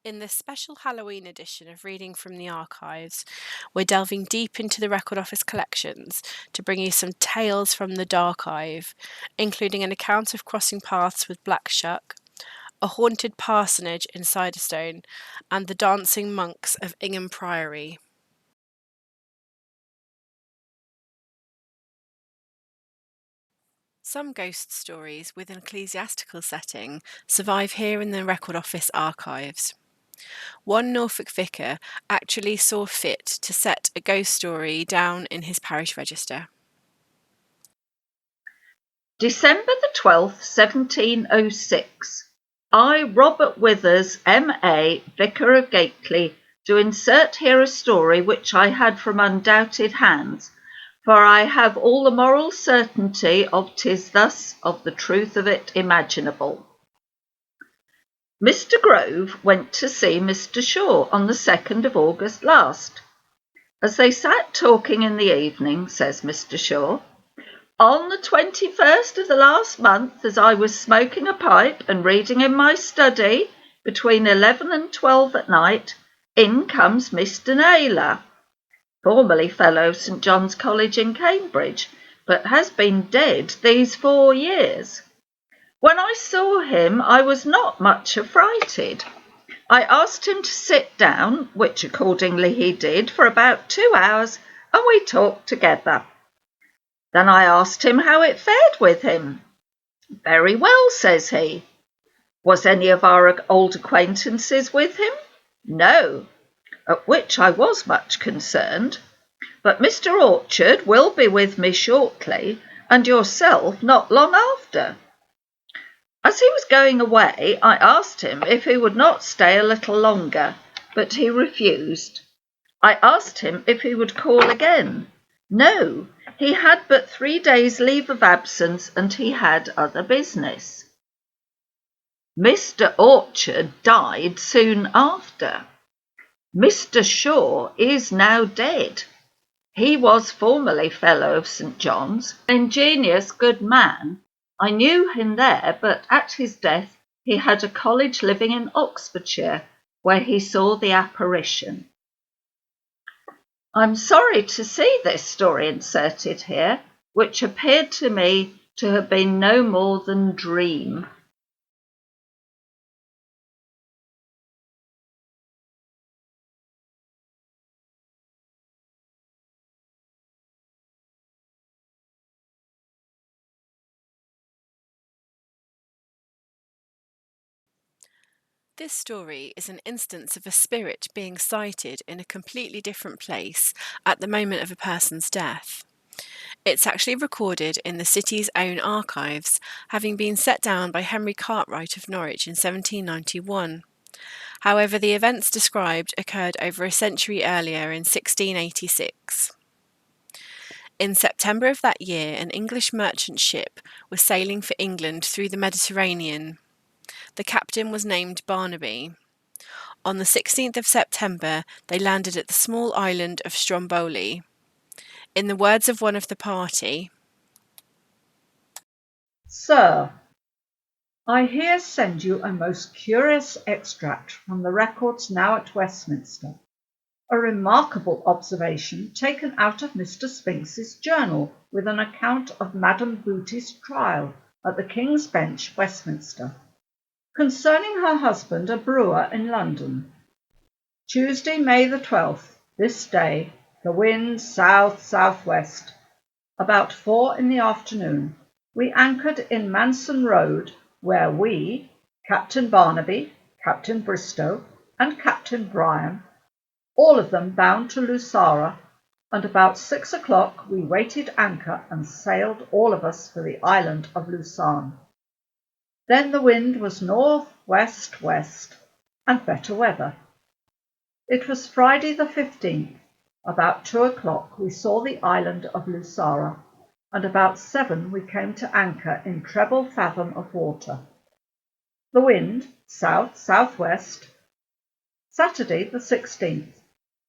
In this special Halloween edition of Reading from the Archives, we're delving deep into the Record Office collections to bring you some tales from the Darchive, including an account of crossing paths with Black Shuck, a haunted parsonage in Siderstone, and the dancing monks of Ingham Priory. Some ghost stories with an ecclesiastical setting survive here in the Record Office archives. One Norfolk vicar actually saw fit to set a ghost story down in his parish register. December the 12th, 1706. I, Robert Withers, M.A., Vicar of Gately, do insert here a story which I had from undoubted hands, for I have all the moral certainty of 'tis thus of the truth of it imaginable. Mr. Grove went to see Mr. Shaw on the 2nd of August last. As they sat talking in the evening, says Mr. Shaw, on the 21st of the last month, as I was smoking a pipe and reading in my study between 11 and 12 at night, in comes Mr. Naylor, formerly Fellow of St. John's College in Cambridge, but has been dead these 4 years. When I saw him, I was not much affrighted. I asked him to sit down, which accordingly he did for about 2 hours, and we talked together. Then I asked him how it fared with him. Very well, says he. Was any of our old acquaintances with him? No, at which I was much concerned. But Mr. Orchard will be with me shortly, and yourself not long after. As he was going away, I asked him if he would not stay a little longer, but he refused. I asked him if he would call again. No, he had but 3 days' leave of absence, and he had other business. Mr. Orchard died soon after. Mr. Shaw is now dead. He was formerly Fellow of St. John's, an ingenious good man. I knew him there, but at his death he had a college living in Oxfordshire, where he saw the apparition. I'm sorry to see this story inserted here, which appeared to me to have been no more than dream. This story is an instance of a spirit being sighted in a completely different place at the moment of a person's death. It's actually recorded in the city's own archives, having been set down by Henry Cartwright of Norwich in 1791. However, the events described occurred over a century earlier in 1686. In September of that year, an English merchant ship was sailing for England through the Mediterranean. The captain was named Barnaby. On the 16th of September, they landed at the small island of Stromboli. In the words of one of the party, Sir, I here send you a most curious extract from the records now at Westminster, a remarkable observation taken out of Mr. Spinks's journal with an account of Madam Booty's trial at the King's Bench, Westminster, concerning her husband, a brewer in London. Tuesday, May the 12th, this day, the wind south-southwest. About 4 in the afternoon, we anchored in Manson Road, where we, Captain Barnaby, Captain Bristow, and Captain Bryan, all of them bound to Lusara, and about 6 o'clock we weighted anchor and sailed all of us for the island of Lucerne. Then the wind was north-west-west, and better weather. It was Friday the 15th. About 2 o'clock we saw the island of Lusara, and about 7 we came to anchor in treble fathom of water. The wind south-southwest. Saturday the 16th.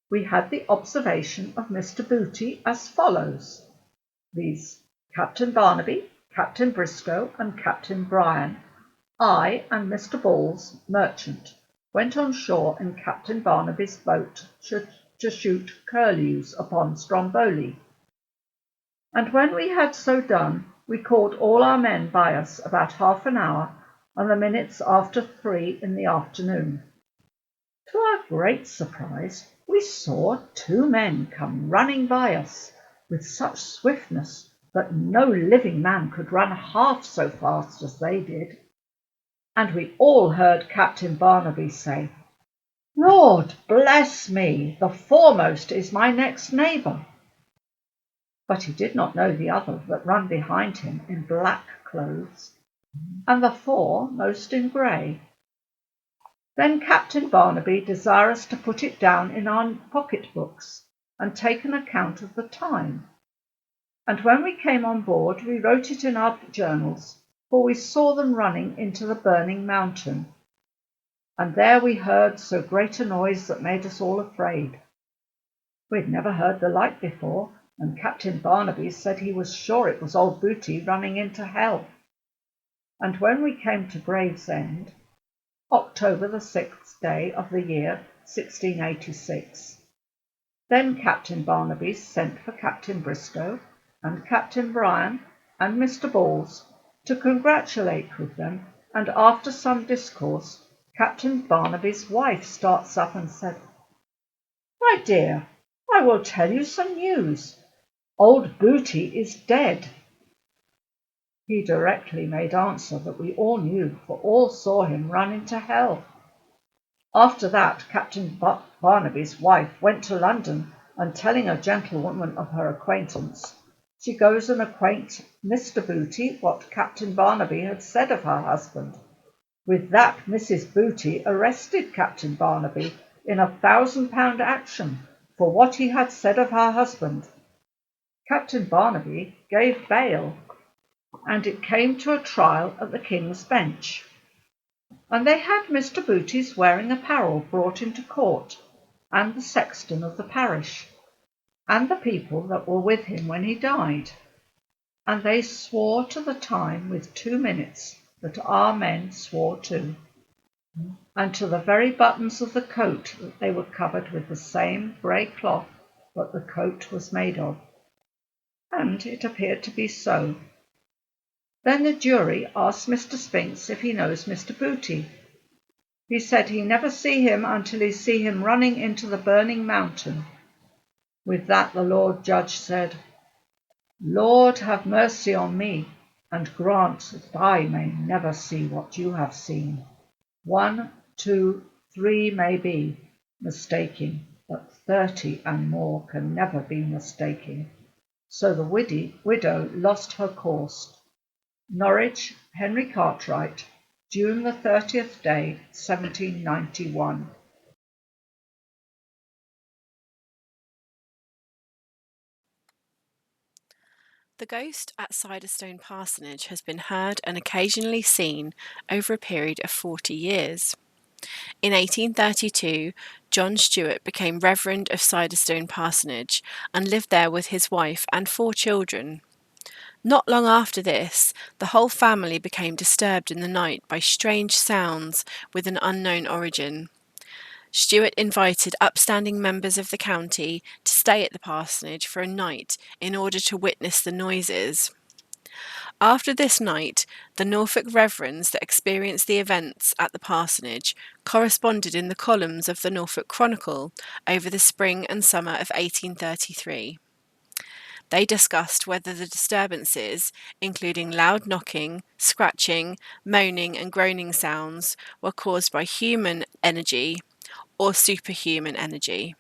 We had the observation of Mr. Booty as follows, viz. Captain Barnaby, Captain Briscoe, and Captain Bryan, I and Mr. Balls, merchant. went on shore in Captain Barnaby's boat to shoot curlews upon Stromboli. And when we had so done, we called all our men by us about half an hour and the minutes after 3 in the afternoon. To our great surprise, we saw 2 men come running by us with such swiftness that no living man could run half so fast as they did. And we all heard Captain Barnaby say, "Lord bless me, the foremost is my next neighbour." But he did not know the other that ran behind him in black clothes, and the foremost in grey. Then Captain Barnaby desirous to put it down in our pocket-books, and take an account of the time. And when we came on board, we wrote it in our journals, for we saw them running into the burning mountain. And there we heard so great a noise that made us all afraid. We had never heard the like before, and Captain Barnaby said he was sure it was old Booty running into hell. And when we came to Gravesend, October the 6th day of the year 1686, then Captain Barnaby sent for Captain Bristow and Captain Bryan and Mr. Balls to congratulate with them, and after some discourse, Captain Barnaby's wife starts up and said, "My dear, I will tell you some news. Old Booty is dead." He directly made answer that we all knew, for all saw him run into hell. After that, Captain Barnaby's wife went to London, and telling a gentlewoman of her acquaintance, she goes and acquaint Mr. Booty what Captain Barnaby had said of her husband. With that, Mrs. Booty arrested Captain Barnaby in £1,000 action for what he had said of her husband. Captain Barnaby gave bail, and it came to a trial at the King's Bench. And they had Mr. Booty's wearing apparel brought into court, and the sexton of the parish, and the people that were with him when he died. And they swore to the time with 2 minutes that our men swore to, and to the very buttons of the coat that they were covered with the same grey cloth that the coat was made of. And it appeared to be so. Then the jury asked Mr. Spinks if he knows Mr. Booty. He said he never see him until he see him running into the burning mountain. With that the Lord Judge said, "Lord, have mercy on me, and grant that I may never see what you have seen. 1, 2, 3 may be mistaking, but 30 and more can never be mistaking." So the widow lost her course. Norwich, Henry Cartwright, June the 30th day, 1791. The ghost at Siderstone Parsonage has been heard and occasionally seen over a period of 40 years. In 1832, John Stewart became Reverend of Siderstone Parsonage and lived there with his wife and 4 children. Not long after this, the whole family became disturbed in the night by strange sounds with an unknown origin. Stewart invited upstanding members of the county to stay at the parsonage for a night in order to witness the noises. After this night, the Norfolk reverends that experienced the events at the parsonage corresponded in the columns of the Norfolk Chronicle over the spring and summer of 1833. They discussed whether the disturbances, including loud knocking, scratching, moaning and groaning sounds, were caused by human energy or superhuman energy.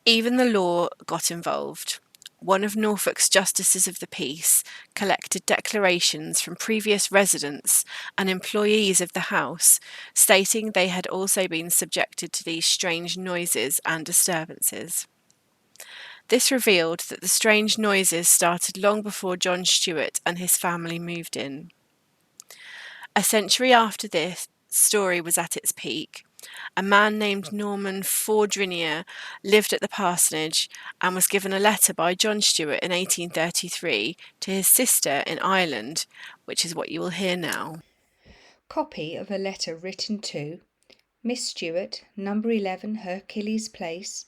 Even the law got involved. One of Norfolk's justices of the peace collected declarations from previous residents and employees of the house, stating they had also been subjected to these strange noises and disturbances. This revealed that the strange noises started long before John Stewart and his family moved in. A century after this story was at its peak, a man named Norman Fordrinier lived at the parsonage and was given a letter by John Stewart in 1833 to his sister in Ireland, which is what you will hear now. Copy of a letter written to Miss Stewart, number 11 Hercules Place,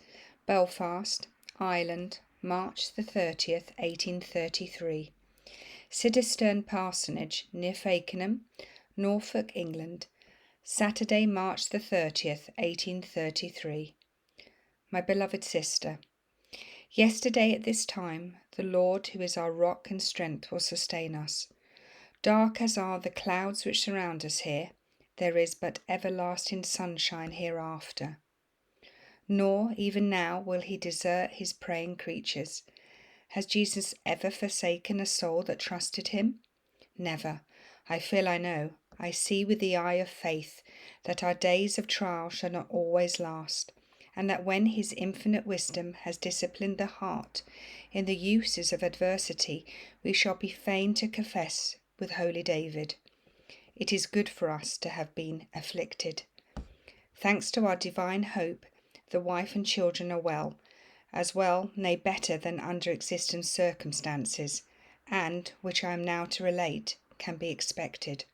Belfast, Ireland, March the 30th, 1833. Siderstern Parsonage, near Fakenham, Norfolk, England, Saturday, March the 30th, 1833. My beloved sister, yesterday at this time, the Lord, who is our rock and strength, will sustain us. Dark as are the clouds which surround us here, there is but everlasting sunshine hereafter. Nor even now will he desert his praying creatures. Has Jesus ever forsaken a soul that trusted him? Never. I feel I know, I see with the eye of faith, that our days of trial shall not always last, and that when his infinite wisdom has disciplined the heart in the uses of adversity, we shall be fain to confess with holy David, "It is good for us to have been afflicted." Thanks to our divine hope, the wife and children are well, nay better than under existing circumstances, and, which I am now to relate, can be expected.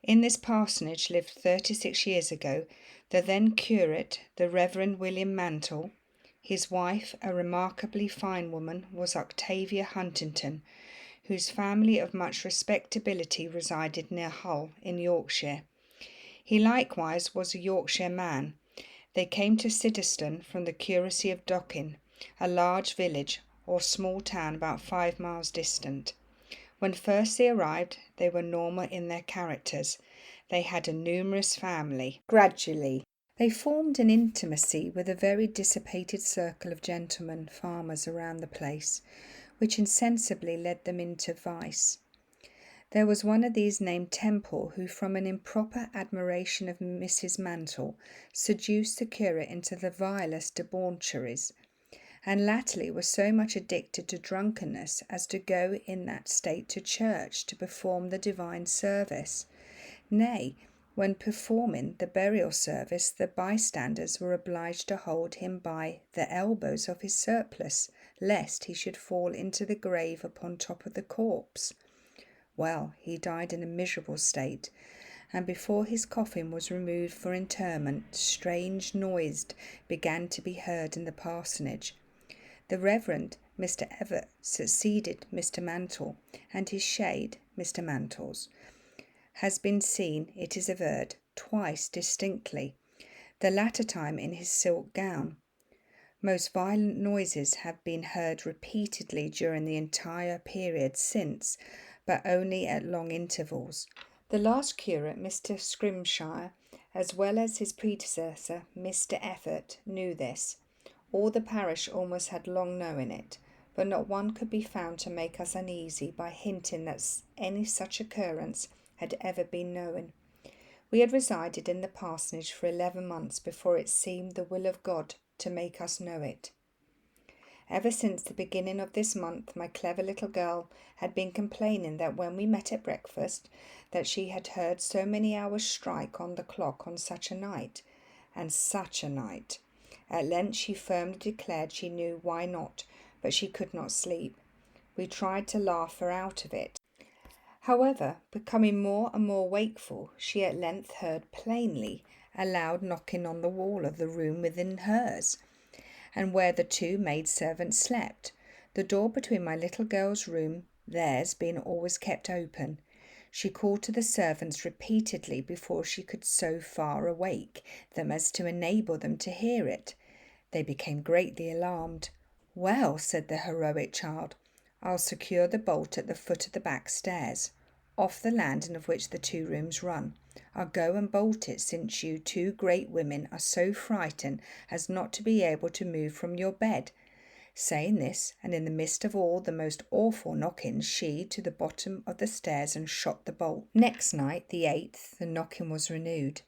In this parsonage lived 36 years ago the then curate, the Reverend William Mantle. His wife, a remarkably fine woman, was Octavia Huntington, whose family of much respectability resided near Hull in Yorkshire. He likewise was a Yorkshire man. They came to Siderstern from the curacy of Dockin, a large village or small town about 5 miles distant. When first they arrived, they were normal in their characters. They had a numerous family. Gradually, they formed an intimacy with a very dissipated circle of gentlemen farmers around the place, which insensibly led them into vice. There was one of these named Temple, who from an improper admiration of Mrs. Mantle seduced the curate into the vilest debaucheries, and latterly was so much addicted to drunkenness as to go in that state to church to perform the divine service. Nay, when performing the burial service, the bystanders were obliged to hold him by the elbows of his surplice, lest he should fall into the grave upon top of the corpse. Well, he died in a miserable state, and before his coffin was removed for interment, strange noises began to be heard in the parsonage. The Reverend Mr. Everett succeeded Mr. Mantle, and his shade, Mr. Mantles, has been seen, it is averred, twice distinctly, the latter time in his silk gown. Most violent noises have been heard repeatedly during the entire period since, but only at long intervals. The last curate, Mr. Scrimshire, as well as his predecessor, Mr. Effort, knew this. All the parish almost had long known it, but not one could be found to make us uneasy by hinting that any such occurrence had ever been known. We had resided in the parsonage for 11 months before it seemed the will of God to make us know it. Ever since the beginning of this month, my clever little girl had been complaining that when we met at breakfast, that she had heard so many hours strike on the clock on such a night, and such a night. At length she firmly declared she knew why not, but she could not sleep. We tried to laugh her out of it. However, becoming more and more wakeful, she at length heard plainly a loud knocking on the wall of the room within hers, and where the 2 maidservants slept, the door between my little girl's room, theirs, being always kept open. She called to the servants repeatedly before she could so far awake them as to enable them to hear it. They became greatly alarmed. "Well," said the heroic child, "I'll secure the bolt at the foot of the back stairs, off the landing of which the 2 rooms run. I'll go and bolt it, since you 2 great women are so frightened as not to be able to move from your bed." Saying this, and in the midst of all the most awful knockings, she to the bottom of the stairs and shot the bolt. Next night, the 8th, the knocking was renewed,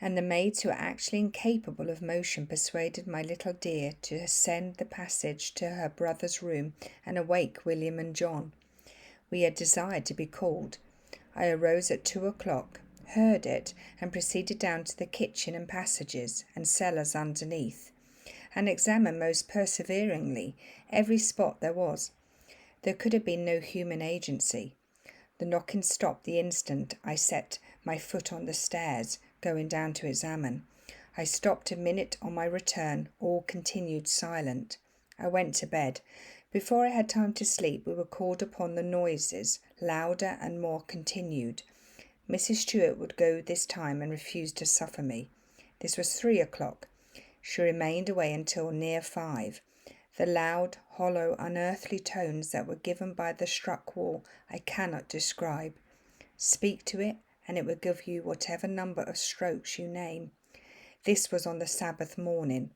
and the maids, who were actually incapable of motion, persuaded my little dear to ascend the passage to her brother's room and awake William and John. We had desired to be called. I arose at 2 o'clock, heard it, and proceeded down to the kitchen and passages and cellars underneath, and examined most perseveringly every spot there was. There could have been no human agency. The knocking stopped the instant I set my foot on the stairs, going down to examine. I stopped a minute on my return, all continued silent. I went to bed. Before I had time to sleep, we were called upon the noises, louder and more continued. Mrs. Stewart would go this time and refused to suffer me. This was 3 o'clock. She remained away until near 5. The loud, hollow, unearthly tones that were given by the struck wall I cannot describe. Speak to it, and it will give you whatever number of strokes you name. This was on the Sabbath morning.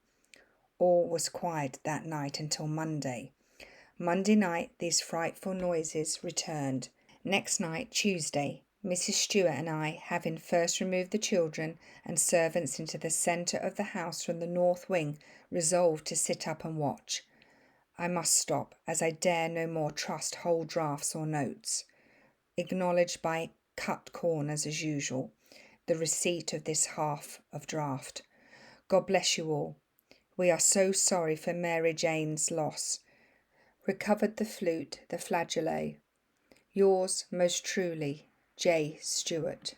All was quiet that night until Monday. Monday night these frightful noises returned. Next night, Tuesday, Mrs. Stewart and I, having first removed the children and servants into the centre of the house from the north wing, resolved to sit up and watch. I must stop, as I dare no more trust whole drafts or notes. Acknowledged by cut corners as usual, the receipt of this half of draft. God bless you all. We are so sorry for Mary Jane's loss. Recovered the flute, the flageolet. Yours most truly, J. Stewart.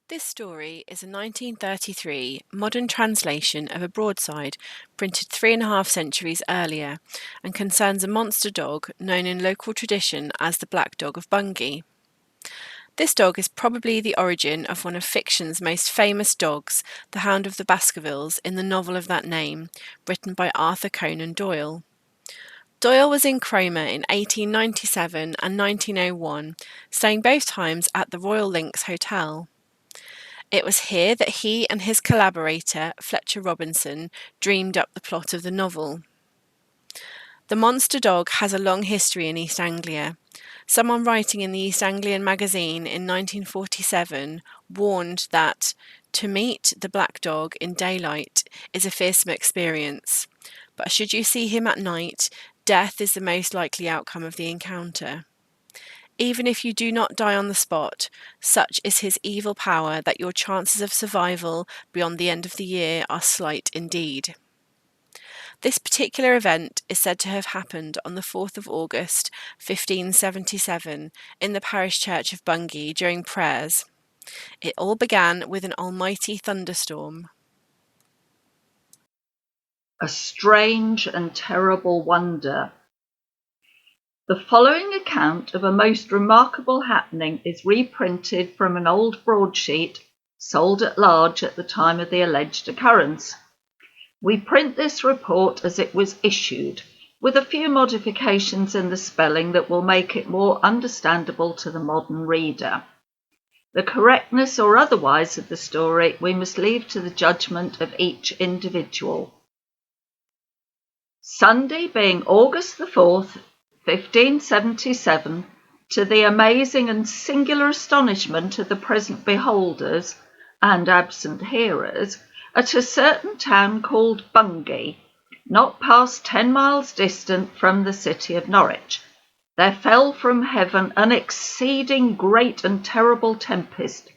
This story is a 1933 modern translation of a broadside printed 3.5 centuries earlier and concerns a monster dog known in local tradition as the Black Dog of Bungay. This dog is probably the origin of one of fiction's most famous dogs, the Hound of the Baskervilles, in the novel of that name, written by Arthur Conan Doyle. Doyle was in Cromer in 1897 and 1901, staying both times at the Royal Links Hotel. It was here that he and his collaborator, Fletcher Robinson, dreamed up the plot of the novel. The monster dog has a long history in East Anglia. Someone writing in the East Anglian magazine in 1947 warned that to meet the black dog in daylight is a fearsome experience, but should you see him at night, death is the most likely outcome of the encounter. Even if you do not die on the spot, such is his evil power that your chances of survival beyond the end of the year are slight indeed. This particular event is said to have happened on the 4th of August, 1577, in the parish church of Bungay during prayers. It all began with an almighty thunderstorm. A strange and terrible wonder. The following account of a most remarkable happening is reprinted from an old broadsheet sold at large at the time of the alleged occurrence. We print this report as it was issued, with a few modifications in the spelling that will make it more understandable to the modern reader. The correctness or otherwise of the story we must leave to the judgment of each individual. Sunday being August the 4th, 1577, to the amazing and singular astonishment of the present beholders and absent hearers, at a certain town called Bungay, not past 10 miles distant from the city of Norwich, there fell from heaven an exceeding great and terrible tempest,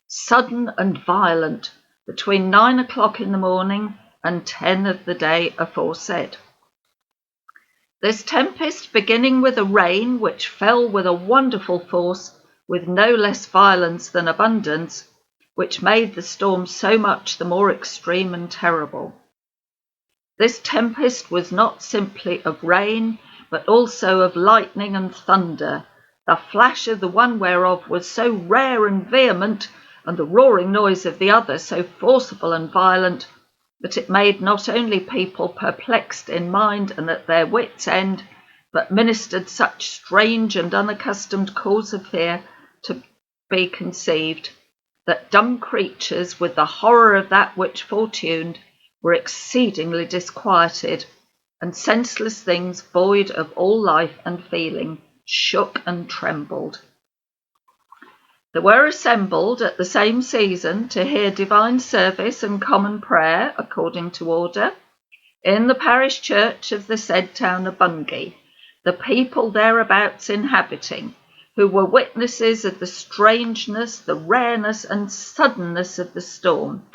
sudden and violent, between 9 o'clock in the morning and 10 of the day aforesaid. This tempest, beginning with a rain which fell with a wonderful force, with no less violence than abundance, which made the storm so much the more extreme and terrible. This tempest was not simply of rain, but also of lightning and thunder, the flash of the one whereof was so rare and vehement, and the roaring noise of the other so forcible and violent, that it made not only people perplexed in mind and at their wits' end, but ministered such strange and unaccustomed cause of fear to be conceived, that dumb creatures, with the horror of that which fortuned, were exceedingly disquieted, and senseless things void of all life and feeling shook and trembled. There were assembled at the same season to hear divine service and common prayer, according to order, in the parish church of the said town of Bungay, the people thereabouts inhabiting, who were witnesses of the strangeness, the rareness, and suddenness of the storm,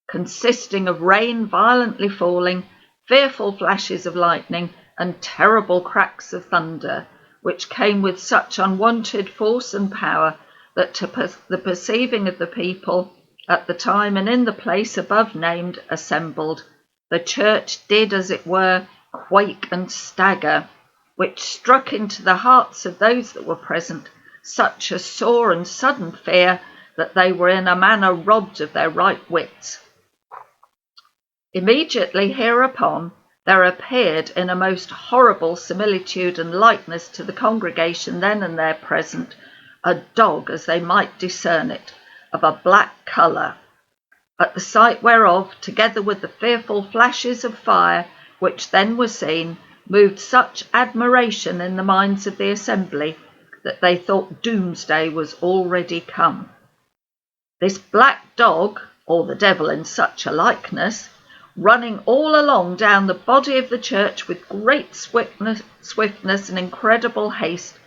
consisting of rain violently falling, fearful flashes of lightning, and terrible cracks of thunder, which came with such unwonted force and power that to the perceiving of the people at the time and in the place above named assembled, the church did, as it were, quake and stagger, which struck into the hearts of those that were present such a sore and sudden fear that they were in a manner robbed of their right wits. Immediately hereupon there appeared in a most horrible similitude and likeness to the congregation then and there present, a dog, as they might discern it, of a black colour, at the sight whereof, together with the fearful flashes of fire which then were seen, moved such admiration in the minds of the assembly that they thought doomsday was already come. This black dog, or the devil in such a likeness, running all along down the body of the church with great swiftness and incredible haste,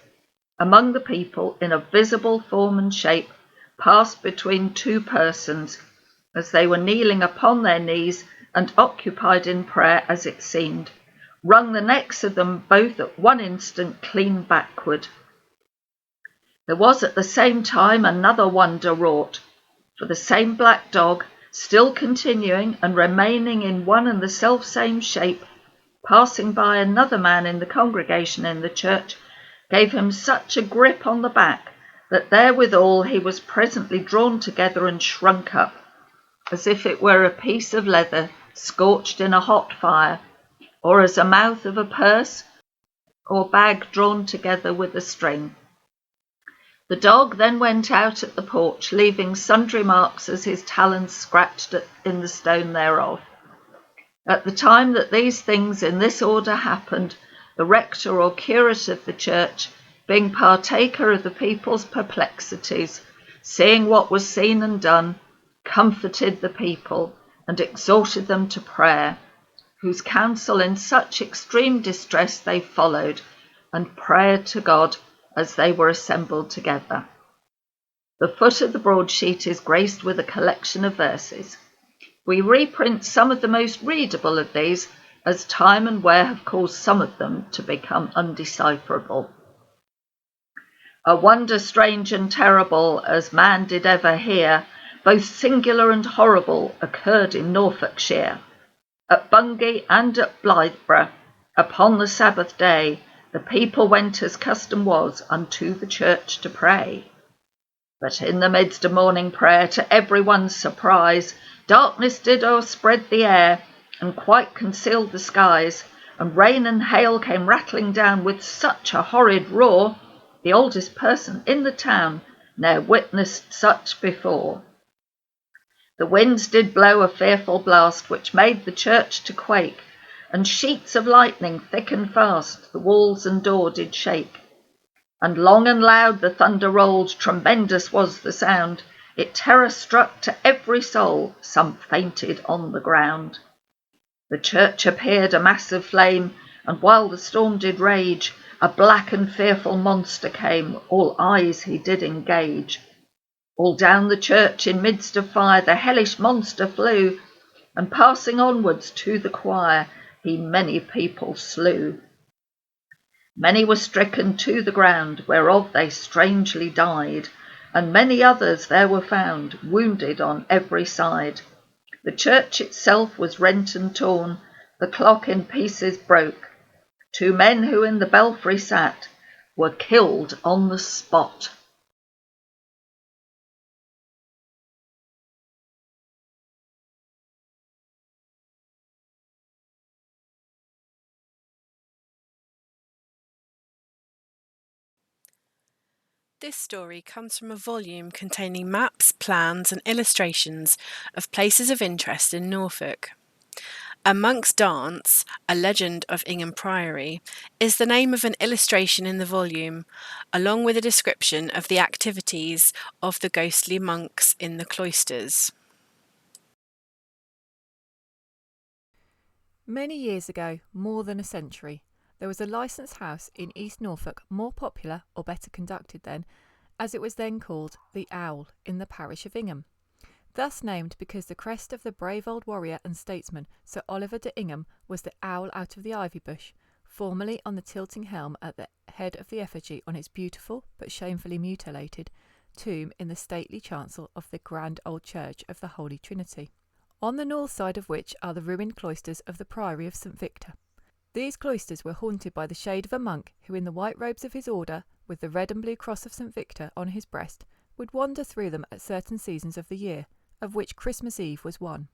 among the people in a visible form and shape, passed between two persons, as they were kneeling upon their knees and occupied in prayer, as it seemed, wrung the necks of them both at one instant clean backward. There was at the same time another wonder wrought, for the same black dog, still continuing and remaining in one and the self-same shape, passing by another man in the congregation in the church, gave him such a grip on the back that therewithal he was presently drawn together and shrunk up, as if it were a piece of leather scorched in a hot fire, or as a mouth of a purse or bag drawn together with a string. The dog then went out at the porch, leaving sundry marks as his talons scratched in the stone thereof. At the time that these things in this order happened, the rector or curate of the church, being partaker of the people's perplexities, seeing what was seen and done, comforted the people and exhorted them to prayer, whose counsel in such extreme distress they followed, and prayer to God as they were assembled together. The foot of the broadsheet is graced with a collection of verses. We reprint some of the most readable of these, as time and wear have caused some of them to become undecipherable. A wonder strange and terrible as man did ever hear, both singular and horrible, occurred in Norfolkshire. At Bungay and at Blythburgh, upon the Sabbath day, the people went as custom was unto the church to pray. But in the midst of morning prayer, to every one's surprise, darkness did o'erspread the air, and quite concealed the skies, and rain and hail came rattling down with such a horrid roar, the oldest person in the town ne'er witnessed such before. The winds did blow a fearful blast, which made the church to quake, and sheets of lightning thick and fast the walls and door did shake. And long and loud the thunder rolled, tremendous was the sound, it terror struck to every soul, some fainted on the ground. The church appeared a mass of flame, and while the storm did rage, a black and fearful monster came, all eyes he did engage. All down the church in midst of fire the hellish monster flew, and passing onwards to the choir, he many people slew. Many were stricken to the ground, whereof they strangely died, and many others there were found, wounded on every side. The church itself was rent and torn, the clock in pieces broke. 2 men who in the belfry sat were killed on the spot. This story comes from a volume containing maps, plans, and illustrations of places of interest in Norfolk. A Monk's Dance, a legend of Ingham Priory, is the name of an illustration in the volume, along with a description of the activities of the ghostly monks in the cloisters. Many years ago, more than a century, there was a licensed house in East Norfolk more popular or better conducted than, as it was then called, the Owl, in the parish of Ingham. Thus named because the crest of the brave old warrior and statesman Sir Oliver de Ingham was the owl out of the ivy bush, formerly on the tilting helm at the head of the effigy on its beautiful but shamefully mutilated tomb in the stately chancel of the grand old church of the Holy Trinity, on the north side of which are the ruined cloisters of the Priory of St. Victor. These cloisters were haunted by the shade of a monk who, in the white robes of his order, with the red and blue cross of St. Victor on his breast, would wander through them at certain seasons of the year, of which Christmas Eve was one.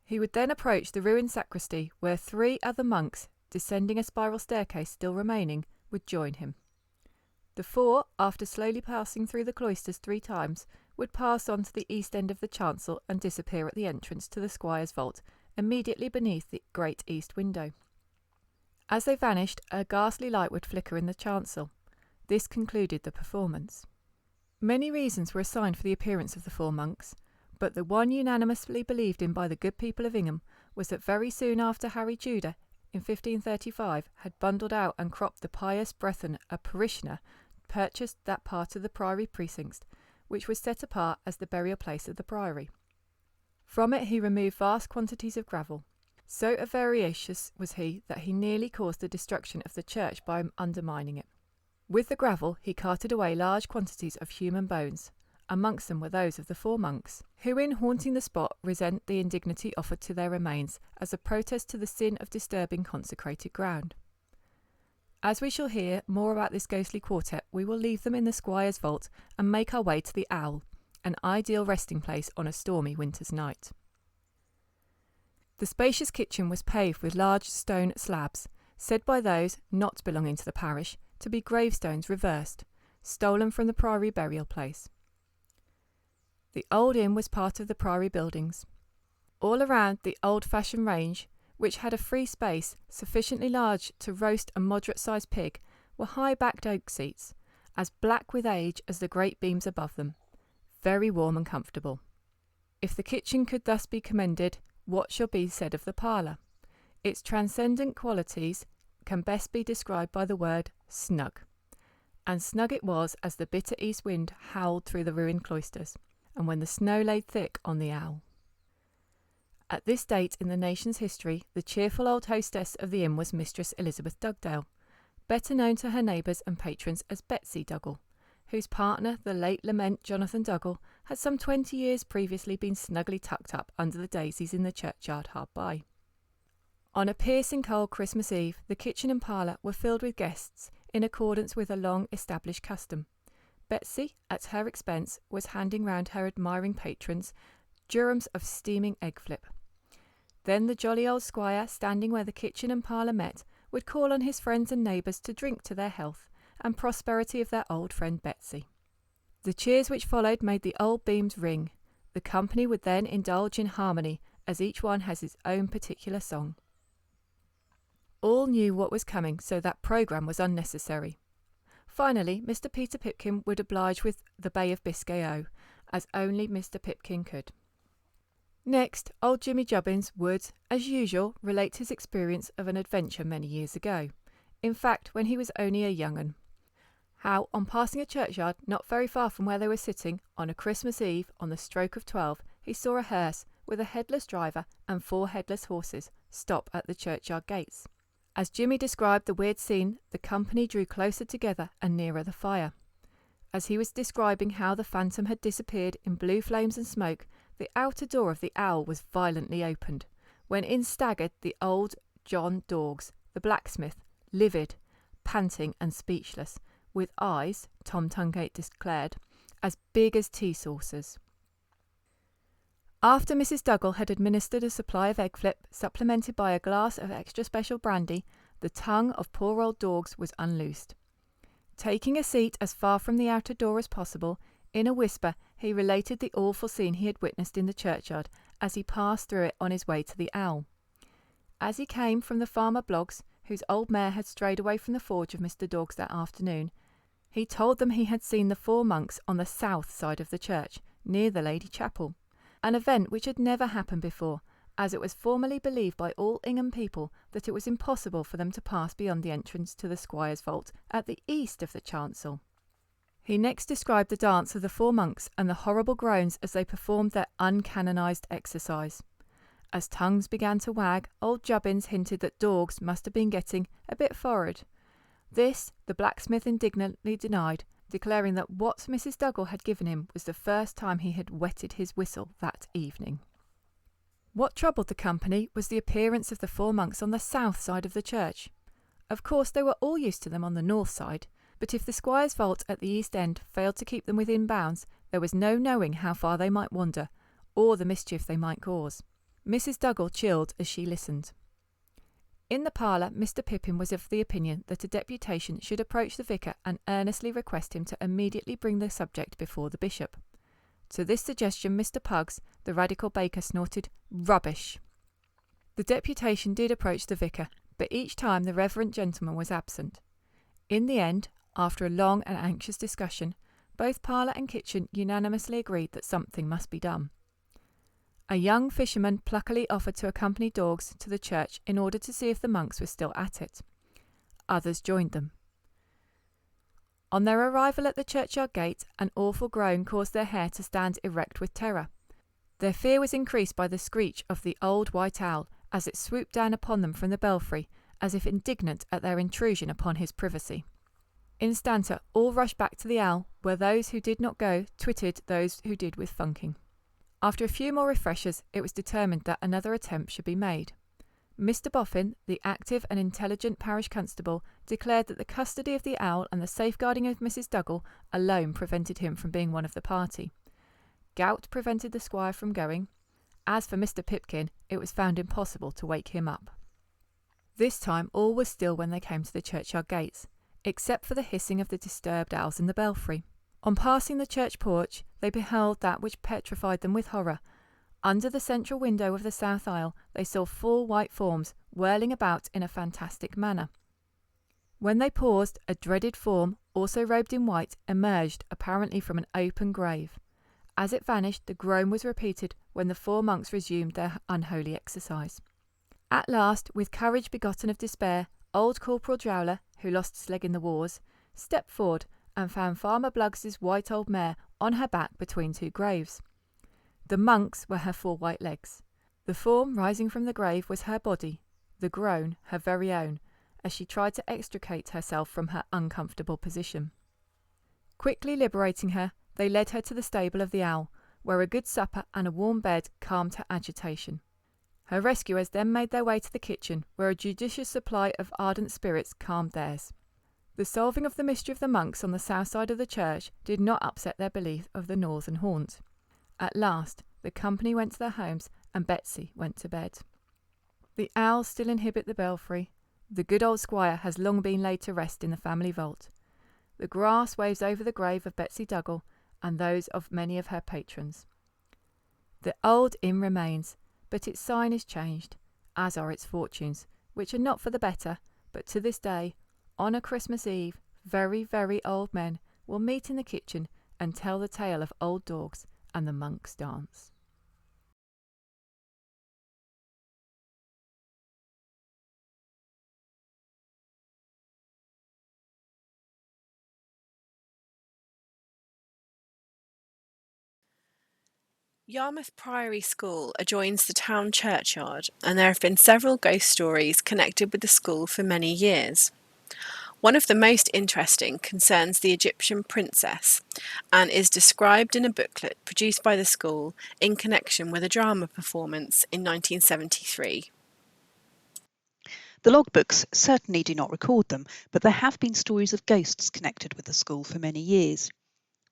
He would then approach the ruined sacristy, where 3 other monks, descending a spiral staircase still remaining, would join him. The 4, after slowly passing through the cloisters 3 times, would pass on to the east end of the chancel and disappear at the entrance to the squire's vault, immediately beneath the great east window. As they vanished, a ghastly light would flicker in the chancel. This concluded the performance. Many reasons were assigned for the appearance of the 4 monks, but the one unanimously believed in by the good people of Ingham was that very soon after Harry Tudor, in 1535, had bundled out and cropped the pious Brethren, a parishioner, purchased that part of the priory precincts which was set apart as the burial place of the priory. From it he removed vast quantities of gravel. So avaricious was he that he nearly caused the destruction of the church by undermining it. With the gravel he carted away large quantities of human bones. Amongst them were those of the 4 monks, who in haunting the spot resent the indignity offered to their remains as a protest to the sin of disturbing consecrated ground. As we shall hear more about this ghostly quartet, we will leave them in the squire's vault and make our way to the Owl, an ideal resting place on a stormy winter's night. The spacious kitchen was paved with large stone slabs, said by those not belonging to the parish to be gravestones reversed, stolen from the priory burial place. The old inn was part of the priory buildings. All around the old-fashioned range, which had a free space sufficiently large to roast a moderate-sized pig, were high-backed oak seats, as black with age as the great beams above them, very warm and comfortable. If the kitchen could thus be commended, what shall be said of the parlour? Its transcendent qualities can best be described by the word snug. And snug it was as the bitter east wind howled through the ruined cloisters, and when the snow lay thick on the Owl. At this date in the nation's history, the cheerful old hostess of the inn was Mistress Elizabeth Dugdale, better known to her neighbours and patrons as Betsy Dougal, whose partner, the late lament Jonathan Dougal, had some 20 years previously been snugly tucked up under the daisies in the churchyard hard by. On a piercing cold Christmas Eve, the kitchen and parlour were filled with guests, in accordance with a long-established custom. Betsy, at her expense, was handing round her admiring patrons durums of steaming egg flip. Then the jolly old squire, standing where the kitchen and parlour met, would call on his friends and neighbours to drink to their health and prosperity of their old friend Betsy. The cheers which followed made the old beams ring. The company would then indulge in harmony, as each one has its own particular song. All knew what was coming, so that programme was unnecessary. Finally, Mr. Peter Pipkin would oblige with the Bay of Biscay O, as only Mr. Pipkin could. Next, old Jimmy Jubbins would, as usual, relate his experience of an adventure many years ago. In fact, when he was only a young un. How, on passing a churchyard not very far from where they were sitting, on a Christmas Eve, on the stroke of 12, he saw a hearse with a headless driver and 4 headless horses stop at the churchyard gates. As Jimmy described the weird scene, the company drew closer together and nearer the fire. As he was describing how the phantom had disappeared in blue flames and smoke, the outer door of the Owl was violently opened, when in staggered the old John Dorgs, the blacksmith, livid, panting and speechless, with eyes, Tom Tungate declared, as big as tea saucers. After Mrs. Dougal had administered a supply of egg flip, supplemented by a glass of extra special brandy, the tongue of poor old Dorgs was unloosed. Taking a seat as far from the outer door as possible, in a whisper he related the awful scene he had witnessed in the churchyard as he passed through it on his way to the Owl. As he came from the farmer Bloggs, whose old mare had strayed away from the forge of Mr. Dorgs that afternoon, he told them he had seen the 4 monks on the south side of the church, near the Lady Chapel, an event which had never happened before, as it was formerly believed by all Ingham people that it was impossible for them to pass beyond the entrance to the squire's vault at the east of the chancel. He next described the dance of the 4 monks and the horrible groans as they performed their uncanonised exercise. As tongues began to wag, old Jubbins hinted that dogs must have been getting a bit forward. This the blacksmith indignantly denied, declaring that what Mrs. Dougal had given him was the first time he had wetted his whistle that evening. What troubled the company was the appearance of the four monks on the south side of the church. Of course they were all used to them on the north side, but if the squire's vault at the east end failed to keep them within bounds, there was no knowing how far they might wander, or the mischief they might cause. Mrs. Dougal chilled as she listened. In the parlour, Mr. Pippin was of the opinion that a deputation should approach the vicar and earnestly request him to immediately bring the subject before the bishop. To this suggestion Mr. Puggs, the radical baker, snorted "Rubbish!" The deputation did approach the vicar, but each time the reverend gentleman was absent. In the end, after a long and anxious discussion, both parlour and kitchen unanimously agreed that something must be done. A young fisherman pluckily offered to accompany dogs to the church in order to see if the monks were still at it. Others joined them. On their arrival at the churchyard gate, an awful groan caused their hair to stand erect with terror. Their fear was increased by the screech of the old white owl as it swooped down upon them from the belfry, as if indignant at their intrusion upon his privacy. Instanter, all rushed back to the owl, where those who did not go twitted those who did with funking. After a few more refreshers, it was determined that another attempt should be made. Mr. Boffin, the active and intelligent parish constable, declared that the custody of the owl and the safeguarding of Mrs. Dougal alone prevented him from being one of the party. Gout prevented the squire from going. As for Mr. Pipkin, it was found impossible to wake him up. This time all was still when they came to the churchyard gates, except for the hissing of the disturbed owls in the belfry. On passing the church porch, they beheld that which petrified them with horror. Under the central window of the south aisle, they saw four white forms whirling about in a fantastic manner. When they paused, a dreaded form, also robed in white, emerged apparently from an open grave. As it vanished, the groan was repeated when the four monks resumed their unholy exercise. At last, with courage begotten of despair, old Corporal Jowler, who lost his leg in the wars, stepped forward and found Farmer Bluggs's white old mare on her back between two graves. The monks were her four white legs. The form rising from the grave was her body, the groan her very own, as she tried to extricate herself from her uncomfortable position. Quickly liberating her, they led her to the stable of the owl, where a good supper and a warm bed calmed her agitation. Her rescuers then made their way to the kitchen, where a judicious supply of ardent spirits calmed theirs. The solving of the mystery of the monks on the south side of the church did not upset their belief of the northern haunt. At last, the company went to their homes, and Betsy went to bed. The owls still inhabit the belfry. The good old squire has long been laid to rest in the family vault. The grass waves over the grave of Betsy Dougal and those of many of her patrons. The old inn remains, but its sign is changed, as are its fortunes, which are not for the better, but to this day, on a Christmas Eve, very, very old men will meet in the kitchen and tell the tale of old dogs and the monk's dance. Yarmouth Priory School adjoins the town churchyard, and there have been several ghost stories connected with the school for many years. One of the most interesting concerns the Egyptian princess and is described in a booklet produced by the school in connection with a drama performance in 1973. The logbooks certainly do not record them, but there have been stories of ghosts connected with the school for many years.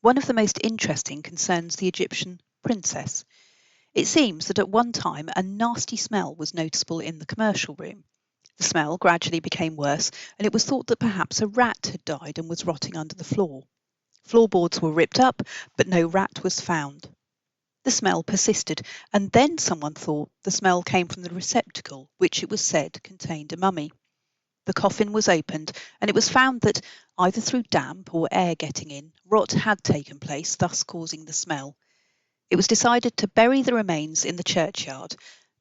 One of the most interesting concerns the Egyptian princess. It seems that at one time a nasty smell was noticeable in the commercial room. The smell gradually became worse, and it was thought that perhaps a rat had died and was rotting under the floor. Floorboards were ripped up, but no rat was found. The smell persisted, and then someone thought the smell came from the receptacle, which it was said contained a mummy. The coffin was opened, and it was found that, either through damp or air getting in, rot had taken place, thus causing the smell. It was decided to bury the remains in the churchyard,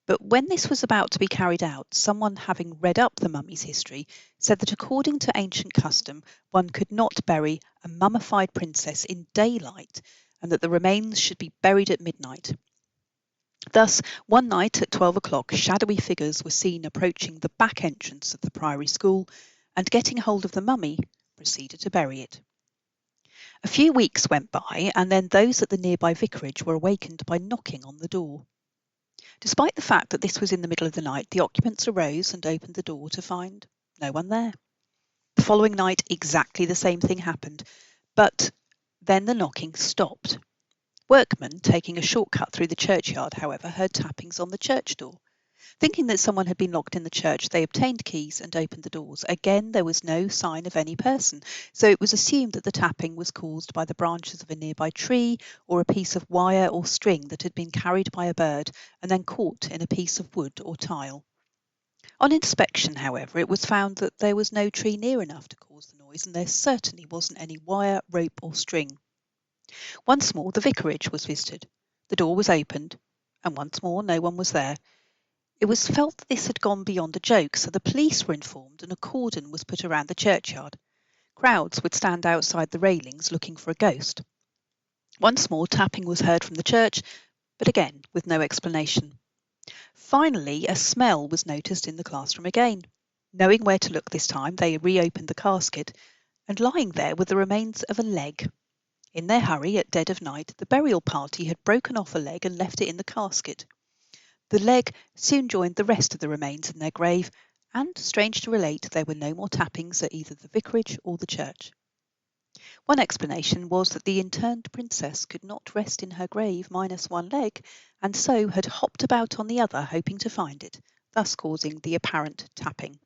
but when this was about to be carried out, someone having read up the mummy's history said that according to ancient custom, one could not bury a mummified princess in daylight, and that the remains should be buried at midnight. Thus, one night at 12 o'clock, shadowy figures were seen approaching the back entrance of the Priory School and, getting hold of the mummy, proceeded to bury it. A few weeks went by, and then those at the nearby vicarage were awakened by knocking on the door. Despite the fact that this was in the middle of the night, the occupants arose and opened the door to find no one there. The following night, exactly the same thing happened, but then the knocking stopped. Workmen taking a shortcut through the churchyard, however, heard tappings on the church door. Thinking that someone had been locked in the church, they obtained keys and opened the doors. Again, there was no sign of any person, so it was assumed that the tapping was caused by the branches of a nearby tree or a piece of wire or string that had been carried by a bird and then caught in a piece of wood or tile. On inspection, however, it was found that there was no tree near enough to cause the noise, and there certainly wasn't any wire, rope, or string. Once more, the vicarage was visited. The door was opened, and once more no one was there. It was felt that this had gone beyond a joke, so the police were informed and a cordon was put around the churchyard. Crowds would stand outside the railings looking for a ghost. Once more tapping was heard from the church, but again with no explanation. Finally, a smell was noticed in the classroom again. Knowing where to look this time, they reopened the casket, and lying there were the remains of a leg. In their hurry at dead of night, the burial party had broken off a leg and left it in the casket. The leg soon joined the rest of the remains in their grave, and, strange to relate, there were no more tappings at either the vicarage or the church. One explanation was that the interned princess could not rest in her grave minus one leg, and so had hopped about on the other hoping to find it, thus causing the apparent tapping.